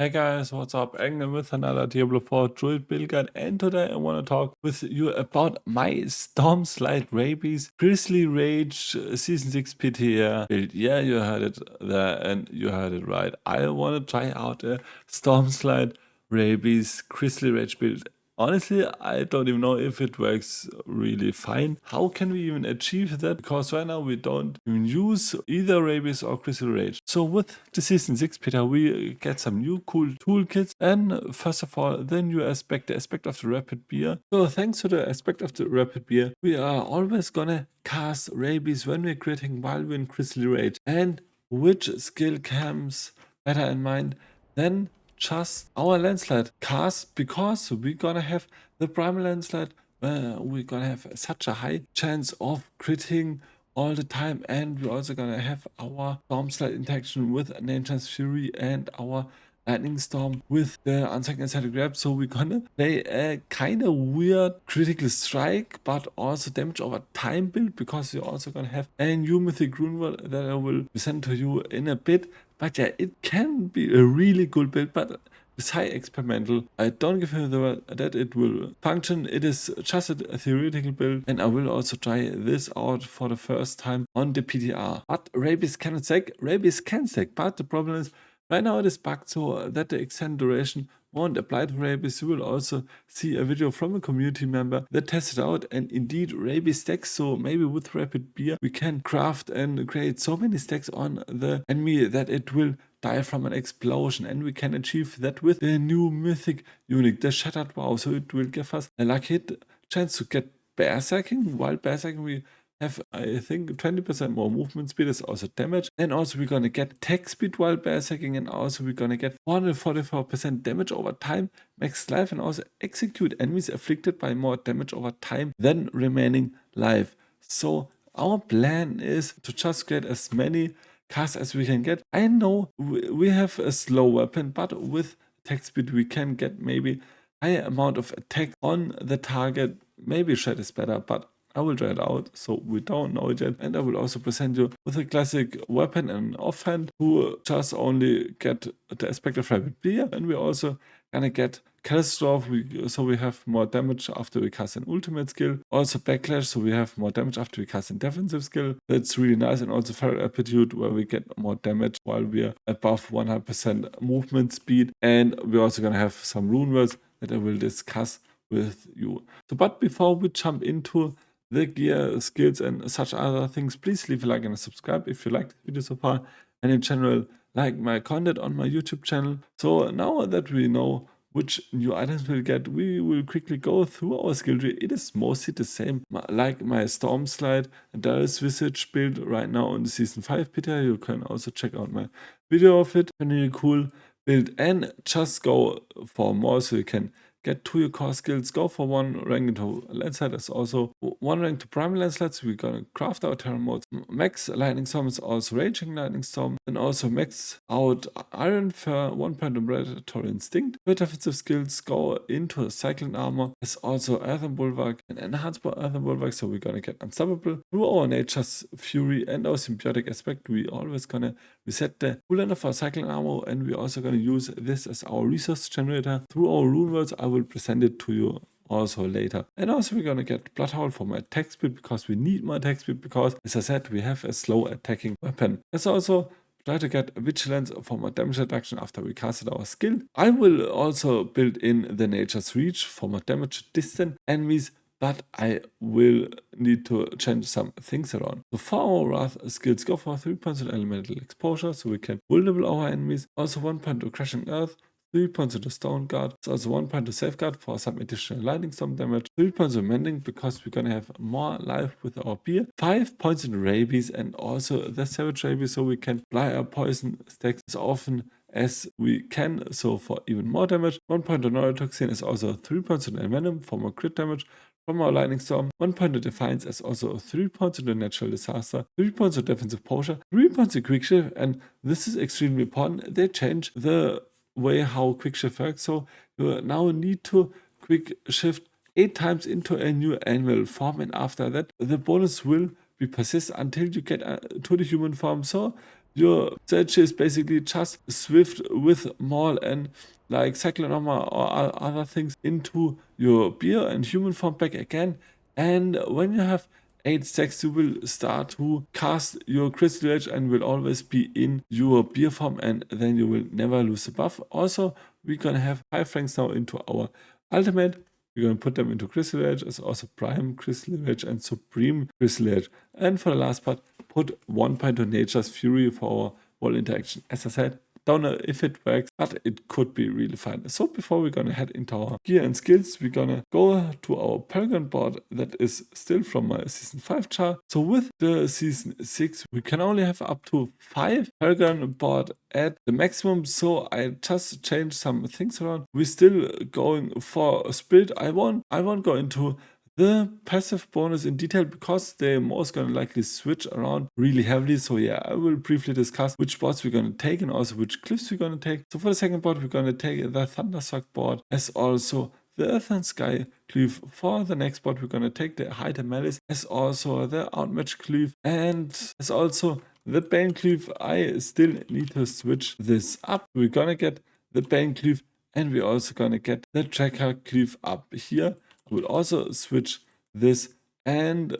Hey guys, what's up? Engel with another Diablo 4 Druid Build guide, and today I want to talk with you about my STORMSLIDE Rabies Grizzly Rage Season 6 PTR build. Yeah, you heard it there and you heard it right. I want to try out a STORMSLIDE Rabies Grizzly Rage build. Honestly, I don't even know if it works really fine. How can we even achieve that? Because right now we don't even use either Rabies or Grizzly Rage. So with the Season 6 Peter, we get some new cool toolkits. And first of all, the new aspect, the aspect of the Rapid Beer. So thanks to the aspect of the Rapid Beer, we are always gonna cast Rabies when we're critting while we're in Grizzly Rage. And which skill comes better in mind than just our landslide cast, because we're gonna have the primal landslide. We're gonna have such a high chance of critting all the time, and we're also gonna have our stormslide interaction with Nature's Fury and our lightning storm with the unsecond grab. So we're gonna play a kind of weird critical strike but also damage over time build, because we're also gonna have a new mythic runeword that I will present to you in a bit. But yeah, it can be a really good build, but it's high experimental. I don't give you the word that it will function. It is just a theoretical build, and I will also try this out for the first time on the PTR. But Rabies cannot stack. Rabies can stack, but the problem is right now it is bugged so that the extended duration won't apply to Rabies. You will also see a video from a community member that tested out, and indeed Rabies stacks. So maybe with Rapid Beer we can craft and create so many stacks on the enemy that it will die from an explosion, and we can achieve that with the new mythic unique, the Shattered Wow. So it will give us a lucky hit chance to get bearsacking. While bearsacking we have, I think, 20% more movement speed is also damage, and also we're gonna get attack speed while bearsacking, and also we're gonna get 144% damage over time, max life, and also execute enemies afflicted by more damage over time than remaining life. So our plan is to just get as many casts as we can get. I know we have a slow weapon, but with attack speed we can get maybe higher amount of attack on the target. Maybe Shed is better, but I will try it out, so we don't know it yet. And I will also present you with a classic weapon and offhand, who just only get the aspect of Rapid Beer, and we're also gonna get Catastrophe, so we have more damage after we cast an ultimate skill. Also Backlash, so we have more damage after we cast a defensive skill. That's really nice. And also Feral Aptitude, where we get more damage while we're above 100% movement speed. And we're also gonna have some runewords that I will discuss with you. So, but before we jump into the gear, skills, and such other things, please leave a like and a subscribe if you liked the video so far, and in general like my content on my YouTube channel. So now that we know which new items we'll get, we will quickly go through our skill tree. It is mostly the same like my Stormslide and Darius Visage build right now on the Season 5 PTR. You can also check out my video of it. A really cool build, and just go for more so you can get 2 your core skills. Go for 1 rank into landslide. There's also 1 rank to primal landslide, so we're gonna craft our terror modes. Max lightning storm is also raging lightning storm, and also max out iron for 1 point of predatory instinct. With defensive skills, go into cycling armor. There's also earthen bulwark and enhanced earthen bulwark, so we're gonna get unstoppable. Through our nature's fury and our symbiotic aspect, we always gonna reset the cooler for cycling armor, and we're also gonna use this as our resource generator. Through our runewords, I will present it to you also later. And also we're gonna get Bloodhowl for my attack speed, because we need more attack speed, because as I said, we have a slow attacking weapon. Let's also try to get Vigilance for my damage reduction after we casted our skill. I will also build in the Nature's Reach for my damage distant enemies, but I will need to change some things around. So for our Wrath skills, go for 3 points of elemental exposure, so we can vulnerable our enemies. Also 1 point to crushing earth, 3 points of the stone guard. It's also 1 point to safeguard for some additional lightning storm damage. 3 points of mending, because we're gonna have more life with our beer. 5 points in rabies, and also the savage rabies, so we can apply our poison stacks as often as we can, so for even more damage. 1 point of neurotoxin is also 3 points in venom for more crit damage from our lightning storm. 1 point of defiance is also 3 points in the natural disaster. 3 points of defensive posture. 3 points of quick shift, and this is extremely important. They change the way how quick shift works, so you now need to quick shift 8 times into a new animal form, and after that the bonus will be persist until you get to the human form. So Your strategy is basically just swift with maul and like cyclone armor or other things into your beer and human form back again. And when you have 8 stacks, you will start to cast your crystal edge and will always be in your beer form, and then you will never lose the buff. Also, we're gonna have 5 ranks now into our ultimate. We're gonna put them into crystal edge as also prime crystal edge and supreme crystal edge. And for the last part, put 1 point to nature's fury for our wall interaction. As I said, don't know if it works, but it could be really fun. So before we're gonna head into our gear and skills, we're gonna go to our Paragon board that is still from my Season 5 chart. So with the Season 6, we can only have up to 5 Paragon board at the maximum. So I just changed some things around. We're still going for a split. I won't go into the passive bonus in detail because they're most gonna likely switch around really heavily. So yeah, I will briefly discuss which boards we're gonna take and also which cliffs we're gonna take. So for the second board, we're gonna take the Thundersuck board as also the Earth and Sky cleave. For the next board, we're gonna take the Hide and Malice as also the Outmatch cleave and as also the Bane cleave. I still need to switch this up. We're gonna get the Bane cleave and we're also gonna get the Tracker cleave up here. We'll also switch this and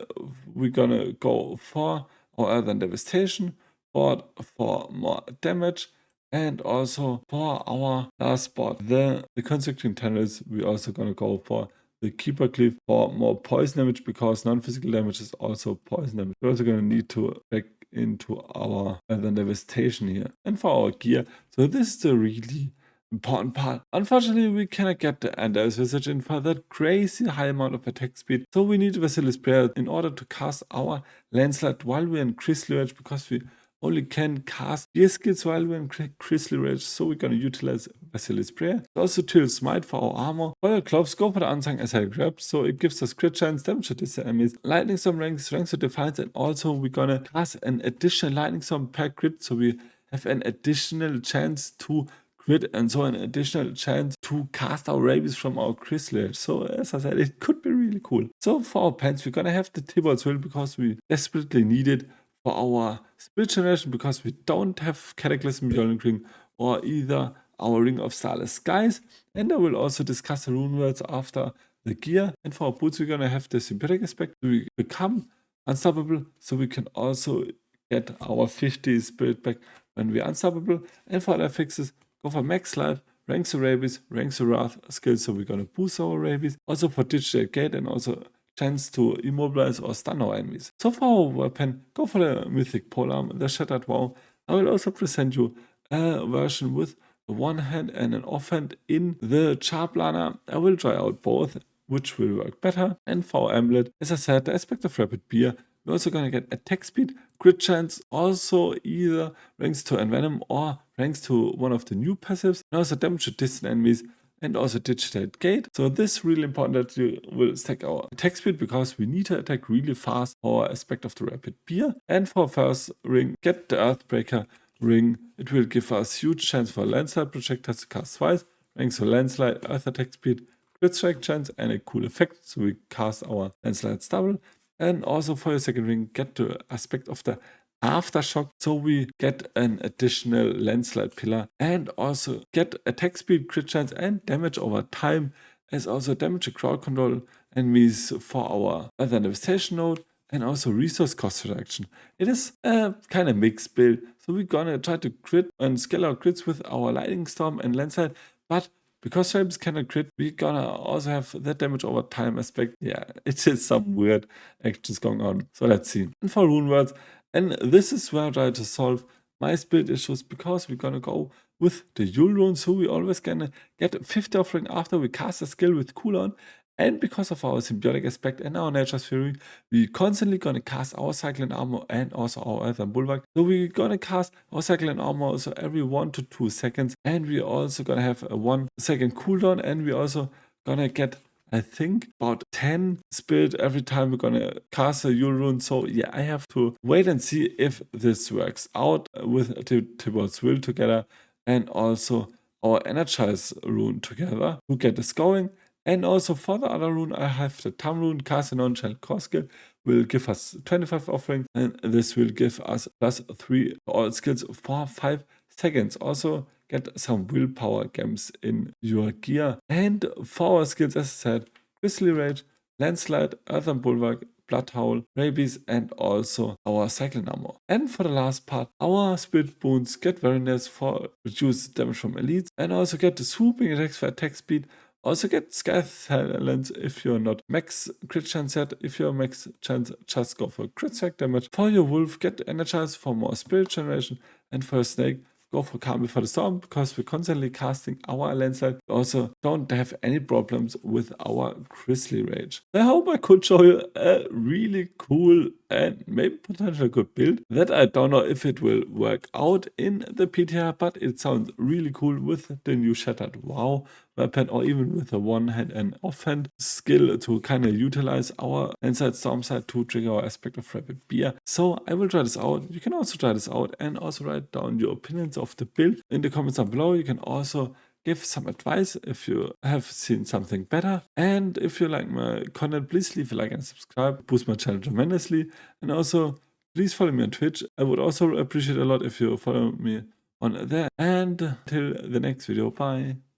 we're gonna go for our Earth and Devastation board for more damage, and also for our last board, the Constricting Tunnels, we're also gonna go for the Keeper Cleave for more poison damage because non-physical damage is also poison damage. We're also gonna need to back into our Earth and Devastation here. And for our gear, so this is the really important part. Unfortunately, we cannot get the Ender's Visage in for that crazy high amount of attack speed. So we need Vasilis Prayer in order to cast our Landslide while we're in Crystal Rage, because we only can cast gear skills while we're in Crystal Rage. So we're gonna utilize Vasilis Prayer. Also Till Smite for our armor. For your gloves, go for the Unsung as I grab. So it gives us crit chance, damage to distant enemies, lightning storm ranks to defiance, and also we're gonna cast an additional lightning storm per crit. So we have an additional chance to crit and so an additional chance to cast our rabies from our crystal edge. So as I said, it could be really cool. So for our pants, we're gonna have the Tibor's Will because we desperately need it for our spirit generation, because we don't have Cataclysm Beyond Ring or either our Ring of Starless Skies. And I will also discuss the runewords after the gear. And for our boots, we're gonna have the symbiotic aspect. We become unstoppable, so we can also get our 50 spirit back when we're unstoppable. And for other fixes, go for max life, ranks to rabies, ranks to wrath skills, so we're gonna boost our rabies. Also for digital gate and also chance to immobilize or stun our enemies. So for our weapon, go for the mythic polearm, the shattered wow. I will also present you a version with one hand and an offhand in the Charplaner. I will try out both, which will work better. And for our amulet, as I said, the aspect of rapid beer, we're also gonna get attack speed, crit chance, also either ranks to envenom or ranks to one of the new passives, and also damage to distant enemies, and also digital gate. So this is really important that you will stack our attack speed because we need to attack really fast for aspect of the rapid beer. And for first ring, get the Earthbreaker ring. It will give us huge chance for landslide projectiles to cast twice, ranks to landslide, earth attack speed, crit strike chance, and a cool effect. So we cast our landslides double. And also for your second ring, get the aspect of the Aftershock, so we get an additional landslide pillar, and also get attack speed, crit chance, and damage over time, as also damage to crowd control enemies for our other devastation node, and also resource cost reduction. It is a kind of mixed build, so we're gonna try to crit and scale our crits with our lightning storm and landslide, but because Rabies cannot crit, we're gonna also have that damage over time aspect. Yeah, it is some weird actions going on. So let's see. And for runewords, and this is where I try to solve my split issues, because we're gonna go with the Yule rune, so we always gonna get 50 offering after we cast a skill with cooldown. And because of our symbiotic aspect and our nature's fury, we constantly gonna cast our cycling armor and also our earth and bulwark. So we're gonna cast our cycling armor also every 1 to 2 seconds, and we're also gonna have a 1 second cooldown, and we're also gonna get, I think, about 10 spirit every time we're gonna cast a Yule rune. So yeah, I have to wait and see if this works out with Tibor's Will together and also our Energize rune together to get this going. And also for the other rune, I have the Tam rune, cast and on-channel core skill, will give us 25 offering, and this will give us +3 all skills for 5 seconds. Also get some willpower gems in your gear. And for our skills, as I said, Grizzly Rage, Landslide, Earthen Bulwark, Bloodhowl, Rabies, and also our cycle number. And for the last part, our spirit boons get very nice for reduced damage from elites, and also get the swooping attacks for attack speed. Also get Sky Silence if you're not max crit chance yet. If you're max chance, just go for crit stack damage. For your wolf, get energized for more spirit generation, and for your snake, go for Calm Before the Storm, because we're constantly casting our landslide. We also don't have any problems with our Grizzly Rage. I hope I could show you a really cool and maybe potentially good build that I don't know if it will work out in the PTR, but it sounds really cool with the new Shattered Wow weapon, or even with a one-hand and off-hand skill to kind of utilize our inside Stormslide to trigger our aspect of Rapid Beer. So I will try this out. You can also try this out and also write down your opinions of the build in the comments down below. You can also give some advice if you have seen something better. And if you like my content, please leave a like and subscribe. Boost my channel tremendously. And also please follow me on Twitch. I would also appreciate a lot if you follow me on there. And till the next video, bye.